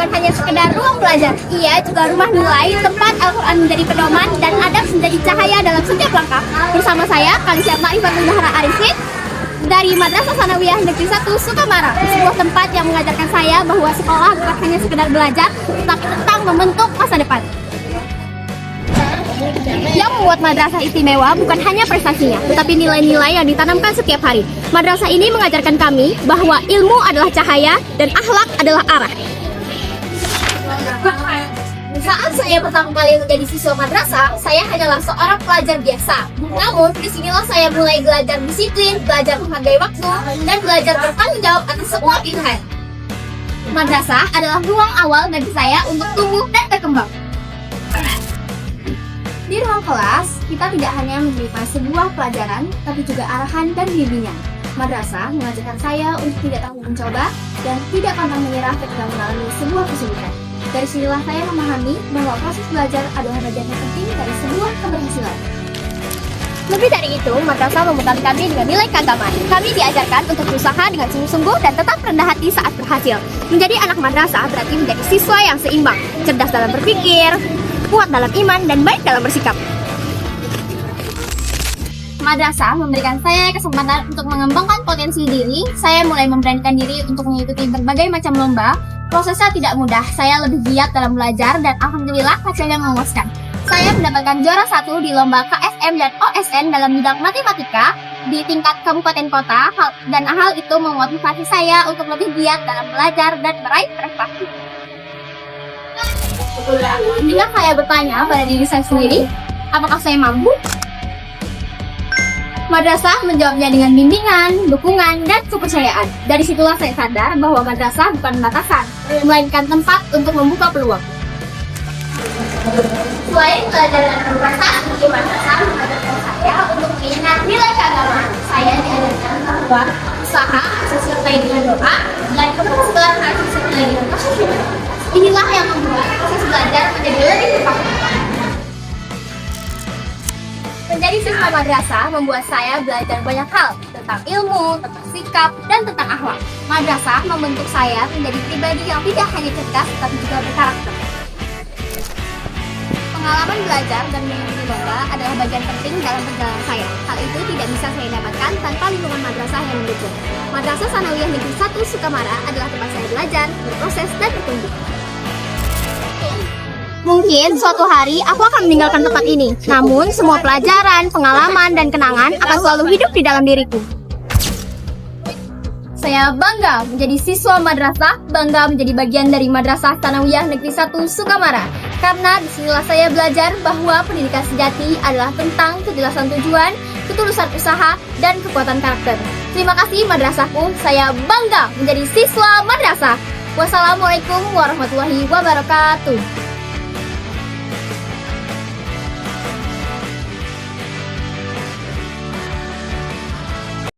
bukan hanya sekedar ruang belajar, ia juga rumah nilai, tempat Al-Quran menjadi pedoman dan adab menjadi cahaya dalam setiap langkah. Bersama saya, Kalisya Ma'rifatul Zahra Arifin dari Madrasah Tsanawiyah Negeri 1 Sukamara, sebuah tempat yang mengajarkan saya bahwa sekolah bukan hanya sekedar belajar, tetapi tentang membentuk masa depan. Yang membuat madrasah istimewa bukan hanya prestasinya, tetapi nilai-nilai yang ditanamkan setiap hari. Madrasah ini mengajarkan kami bahwa ilmu adalah cahaya dan akhlak adalah arah. Saat saya pertama kali menjadi siswa madrasah, saya hanyalah seorang pelajar biasa. Namun, disinilah saya mulai belajar disiplin, belajar menghargai waktu, dan belajar bertanggung jawab atas semua pilihan. Madrasah adalah ruang awal bagi saya untuk tumbuh dan berkembang. Di ruang kelas, kita tidak hanya menerima sebuah pelajaran, tapi juga arahan dan bimbingan. Madrasah mengajarkan saya untuk tidak takut mencoba dan tidak pantang menyerah ketika mengalami sebuah kesulitan. Dari sinilah saya memahami bahwa proses belajar adalah bagian yang penting dari sebuah keberhasilan. Lebih dari itu, madrasah membekali kami dengan nilai keagamaan. Kami diajarkan untuk berusaha dengan sungguh-sungguh dan tetap rendah hati saat berhasil. Menjadi anak madrasah berarti menjadi siswa yang seimbang, cerdas dalam berpikir, kuat dalam iman, dan baik dalam bersikap. Madrasah memberikan saya kesempatan untuk mengembangkan potensi diri. Saya mulai memberanikan diri untuk mengikuti berbagai macam lomba. Prosesnya tidak mudah, saya lebih giat dalam belajar dan alhamdulillah hasilnya memuaskan. Saya mendapatkan juara 1 di lomba KSM dan OSN dalam bidang matematika di tingkat kabupaten kota, dan hal itu memotivasi saya untuk lebih giat dalam belajar dan meraih prestasi. Jika saya bertanya pada diri saya sendiri, apakah saya mampu? Madrasah menjawabnya dengan bimbingan, dukungan, dan kepercayaan. Dari situlah saya sadar bahwa madrasah bukan batasan, melainkan tempat untuk membuka peluang. Selain belajar dan berprestasi, madrasah mengajarkan saya untuk mengingat nilai keagamaan. Saya diajarkan bahwa usaha disertai dengan doa dan keberhasilan harus disertai dengan kesyukuran. Inilah yang membuat proses belajar menjadi lebih bermakna. Menjadi siswa madrasah membuat saya belajar banyak hal tentang ilmu, tentang sikap, dan tentang akhlak. Madrasah membentuk saya menjadi pribadi yang tidak hanya cerdas, tapi juga berkarakter. Pengalaman belajar dan mengikuti lomba adalah bagian penting dalam perjalanan saya. Hal itu tidak bisa saya dapatkan tanpa lingkungan madrasah yang mendukung. Madrasah Tsanawiyah Negeri 1 Sukamara adalah tempat saya belajar, berproses, dan bertumbuh. Mungkin suatu hari aku akan meninggalkan tempat ini. Namun, semua pelajaran, pengalaman, dan kenangan akan selalu hidup di dalam diriku. Saya bangga menjadi siswa madrasah, bangga menjadi bagian dari Madrasah Tsanawiyah Negeri 1 Sukamara. Karena disinilah saya belajar bahwa pendidikan sejati adalah tentang kejelasan tujuan, ketulusan usaha, dan kekuatan karakter. Terima kasih madrasahku, saya bangga menjadi siswa madrasah. Wassalamualaikum warahmatullahi wabarakatuh.